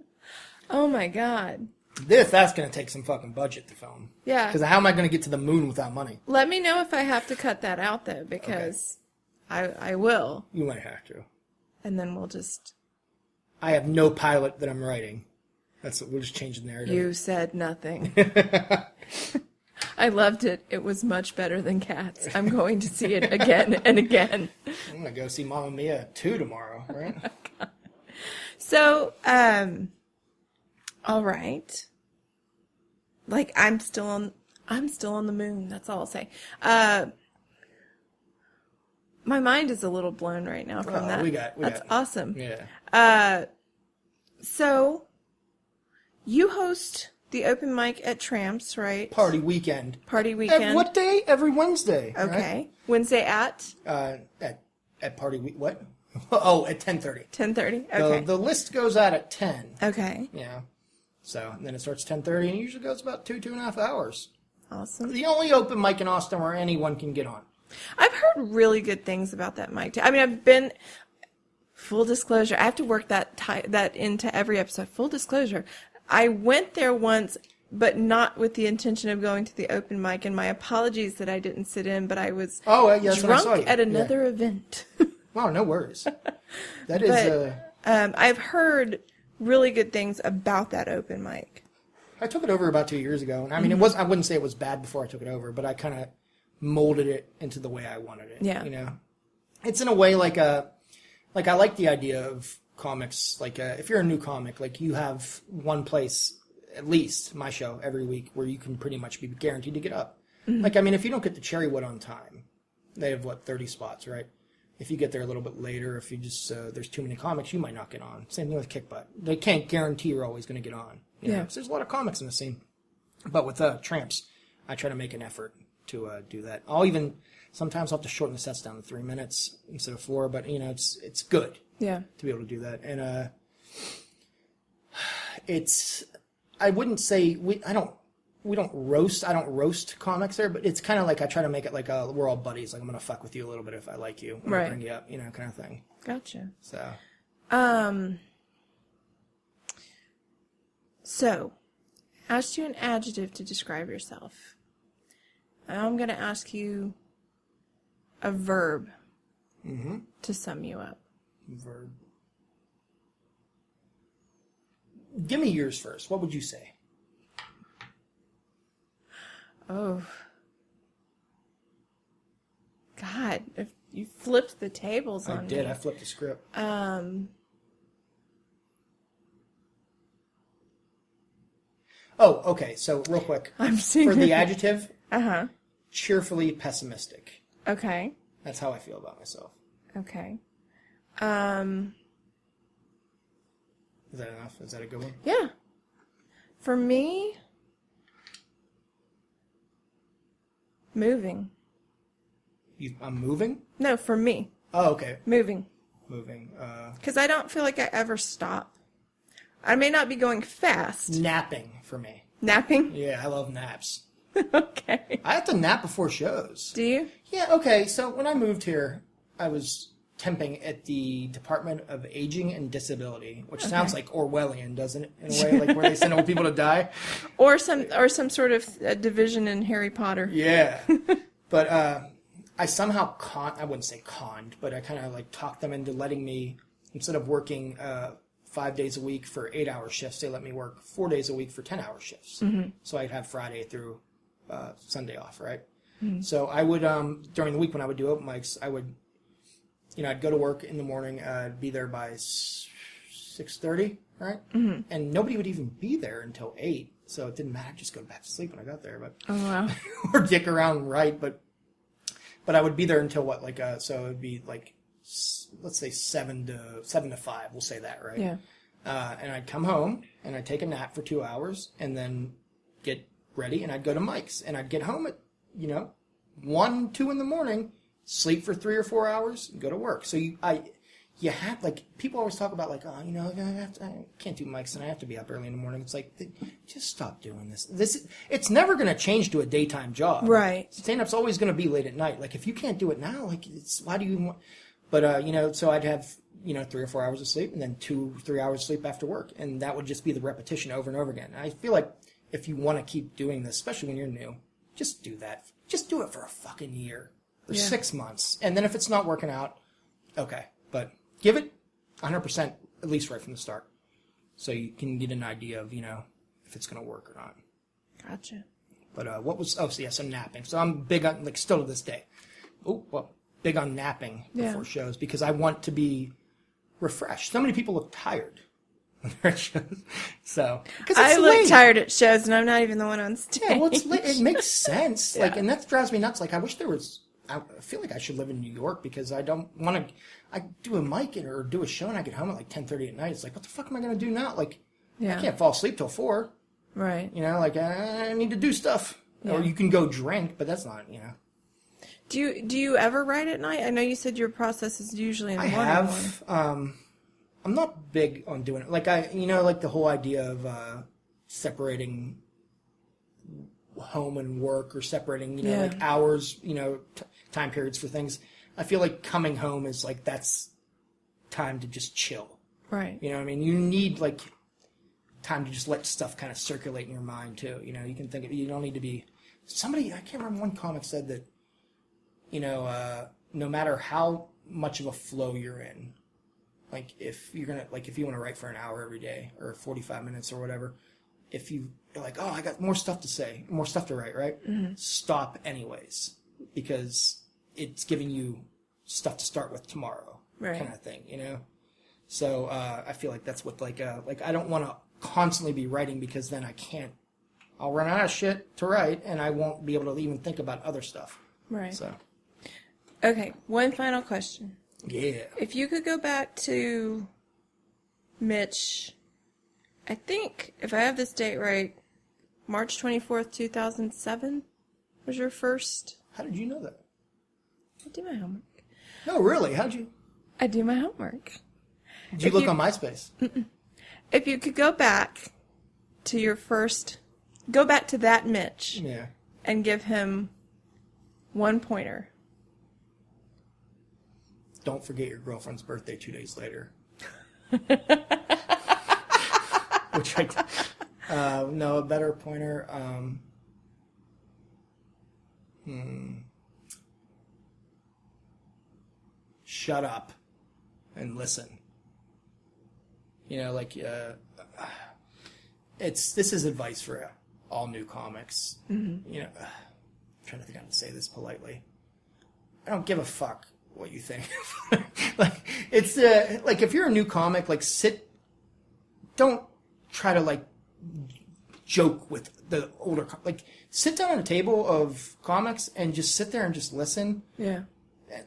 Oh my God. That's going to take some fucking budget to film. Yeah. Because how am I going to get to the moon without money? Let me know if I have to cut that out though, because I will. You might have to. And then we'll just... I have no pilot that I'm writing. We'll just change the narrative. You said nothing. I loved it. It was much better than Cats. I'm going to see it again and again. I'm going to go see Mamma Mia 2 tomorrow, right? So, all right. Like, I'm still on the moon. That's all I'll say. My mind is a little blown right now from that. That's awesome. Yeah. So, you host the open mic at Tramps, right? Party weekend. What day? Every Wednesday. Okay. Right? Wednesday at? At party week. What? Oh, at 10:30. 10:30. Okay. The list goes out at 10. Okay. Yeah. So then it starts 10:30 and it usually goes about 2.5 hours. Awesome. The only open mic in Austin where anyone can get on. I've heard really good things about that mic. I mean, I've been... Full disclosure, I have to work that into every episode. Full disclosure, I went there once, but not with the intention of going to the open mic, and my apologies that I didn't sit in, but I was drunk at another event. Wow, no worries. That is... I've heard really good things about that open mic. I took it over about 2 years ago, and I mean, I wouldn't say it was bad before I took it over, but I kind of molded it into the way I wanted it. Yeah. You know? It's in a way like I like the idea of comics, if you're a new comic, you have one place, at least my show, every week where you can pretty much be guaranteed to get up. Mm-hmm. If you don't get to Cherrywood on time, they have 30 spots, right? If you get there a little bit later, if you just, there's too many comics, you might not get on. Same thing with Kick Butt. They can't guarantee you're always going to get on. You know? So there's a lot of comics in the scene. But with Tramps, I try to make an effort to do that. Sometimes I'll have to shorten the sets down to 3 minutes instead of 4, but it's good. Yeah. To be able to do that. And I wouldn't say I don't roast comics there, but it's kind of like I try to make it like we're all buddies. Like I'm going to fuck with you a little bit if I like you. I'm gonna bring you up, kind of thing. Gotcha. So, asked you an adjective to describe yourself. Now I'm going to ask you a verb to sum you up. Verb. Give me yours first. What would you say? Oh. God, if you flipped the tables on me. I did. I flipped the script. Oh, okay. So real quick. I'm seeing for the adjective. Uh-huh. Cheerfully pessimistic. Okay. That's how I feel about myself. Okay. Is that enough? Is that a good one? Yeah. For me, moving. I'm moving? No, for me. Oh, okay. Moving. Moving. Because I don't feel like I ever stop. I may not be going fast. Napping for me. Napping? Yeah, I love naps. Okay. I have to nap before shows. Do you? Yeah, okay. So when I moved here, I was temping at the Department of Aging and Disability, which sounds like Orwellian, doesn't it? In a way, like where they send old people to die. Or some sort of division in Harry Potter. Yeah. But I somehow I wouldn't say conned, but I kind of like talked them into letting me, instead of working 5 days a week for 8-hour shifts, they let me work 4 days a week for 10-hour shifts. Mm-hmm. So I'd have Friday through Sunday off, right? Mm-hmm. So I would, during the week when I would do open mics, I would, I'd go to work in the morning, I'd be there by 6:30, right? Mm-hmm. And nobody would even be there until 8. So it didn't matter. I'd just go back to sleep when I got there. But oh, wow. or dick around, right? But I would be there until what? Like, so it would be like, let's say 7 to 5. We'll say that, right? Yeah. And I'd come home and I'd take a nap for 2 hours and then get ready and I'd go to mics and I'd get home at 1, 2 in the morning, sleep for 3 or 4 hours, and go to work. So you have, like, people always talk about, like, oh, I can't do mics and I have to be up early in the morning. It's like, just stop doing this. It's never going to change to a daytime job. Right. Stand-up's always going to be late at night. Like, if you can't do it now, like, why do you want... But, so I'd have, 3 or 4 hours of sleep and then 2, 3 hours of sleep after work. And that would just be the repetition over and over again. And I feel like if you want to keep doing this, especially when you're new, just do that. Just do it for a fucking year or 6 months. And then if it's not working out, okay. But give it 100% at least right from the start. So you can get an idea of, if it's going to work or not. Gotcha. But so napping. So I'm big on, like, still to this day. Big on napping before shows because I want to be refreshed. So many people look tired when they're at shows. So, because I look tired at shows and I'm not even the one on stage. Yeah, well, it makes sense. Yeah. Like, and that drives me nuts. Like, I wish there was, I feel like I should live in New York because I don't want to, I do a mic or do a show and I get home at like 10:30 at night. It's like, what the fuck am I going to do now? Like, I can't fall asleep till 4. Right. Like, I need to do stuff. Yeah. Or you can go drink, but that's not, Do you ever write at night? I know you said your process is usually in the morning. I have. I'm not big on doing it. Like, like the whole idea of separating home and work or separating, like hours, time periods for things. I feel like coming home is like, that's time to just chill. Right. You need like time to just let stuff kind of circulate in your mind too. You can think of, you don't need to be somebody, I can't remember, one comic said that, no matter how much of a flow you're in, like if you want to write for an hour every day or 45 minutes or whatever, if you're like, oh, I got more stuff to say, more stuff to write, right? Mm-hmm. Stop anyways, because it's giving you stuff to start with tomorrow, right, kind of thing, So I feel like that's what like I don't want to constantly be writing because then I'll run out of shit to write and I won't be able to even think about other stuff. Right. So. Okay, one final question. Yeah. If you could go back to Mitch, I think, if I have this date right, March 24th, 2007 was your first... How did you know that? I do my homework. No, really? How'd you... I do my homework. Did you look on MySpace? If you could go back to your first... Go back to that Mitch. Yeah. And give him one pointer. Don't forget your girlfriend's birthday 2 days later. Which no, a better pointer. Shut up and listen. This is advice for all new comics. Mm-hmm. I'm trying to think how to say this politely. I don't give a fuck what you think. Like, it's like, if you're a new comic, like, don't try to like joke with the older, like, sit down at a table of comics and just sit there and just listen. Yeah.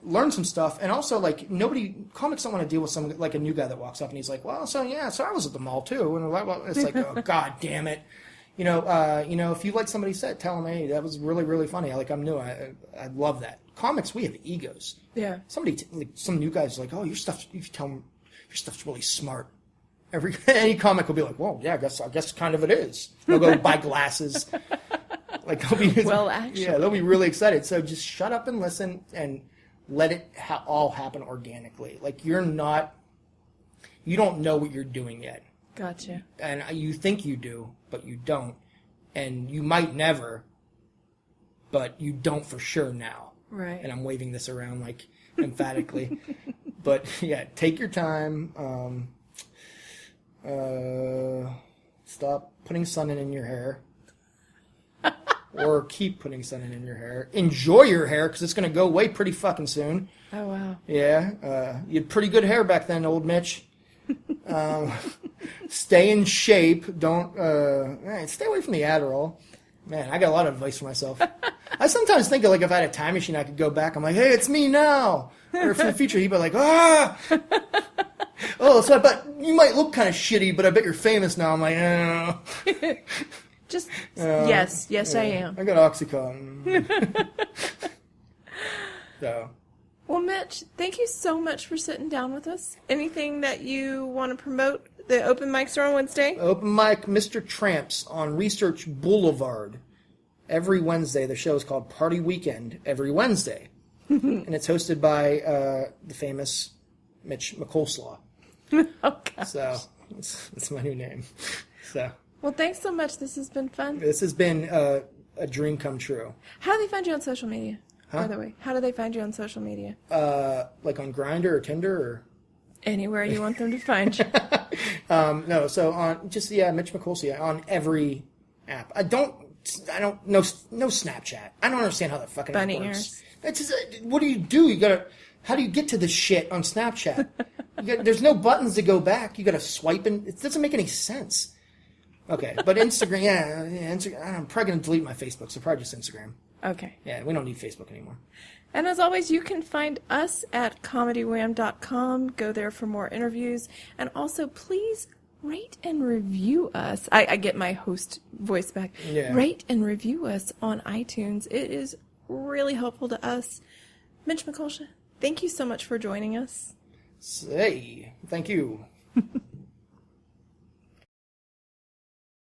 learn some stuff. And also, like, comics don't want to deal with some, like, a new guy that walks up and he's like, well, so I was at the mall too. And it's like, oh, God damn it. If you like somebody's set, tell them, hey, that was really, really funny. I'm new. I love that. Comics, we have egos. Yeah. Some new guy's like, oh, you tell them your stuff's really smart. Any comic will be like, well, yeah, I guess kind of it is. They'll go buy glasses. Like, they'll be really excited. So just shut up and listen and let it all happen organically. Like, you don't know what you're doing yet. Gotcha. And you think you do, but you don't. And you might never, but you don't for sure now. Right. And I'm waving this around, like, emphatically. But, yeah, take your time. Stop putting sun in your hair. Or keep putting sun in your hair. Enjoy your hair, because it's going to go away pretty fucking soon. Oh, wow. Yeah. You had pretty good hair back then, old Mitch. Stay in shape. Don't stay away from the Adderall. Man, I got a lot of advice for myself. I sometimes think of, like, if I had a time machine, I could go back. I'm like, hey, it's me now. Or for the future, he'd be like, oh, so I bet you might look kind of shitty, but I bet you're famous now. I'm like, yes, I am. I got Oxycontin. So. Well, Mitch, thank you so much for sitting down with us. Anything that you want to promote? The open mics are on Wednesday? Open mic, Mr. Tramps on Research Boulevard. Every Wednesday. The show is called Party Weekend every Wednesday. And it's hosted by the famous Mitch Mekulsia. Oh, gosh. So, it's my new name. So. Well, thanks so much. This has been fun. This has been a dream come true. How do they find you on social media? Huh? By the way, how do they find you on social media? Like on Grindr or Tinder or? Anywhere you want them to find you. No, so on Mitch Mekulsia on every app. I don't no Snapchat. I don't understand how that fucking Bunny app works. ears. It's just, what do? How do you get to the shit on Snapchat? There's no buttons to go back. You gotta swipe and it doesn't make any sense. Okay, but Instagram, Instagram. I'm probably gonna delete my Facebook, so probably just Instagram. Okay. Yeah, we don't need Facebook anymore. And as always, you can find us at comedywham.com. Go there for more interviews. And also, please rate and review us. I get my host voice back. Yeah. Rate and review us on iTunes. It is really helpful to us. Mitch Mekulsia, thank you so much for joining us. Hey, thank you.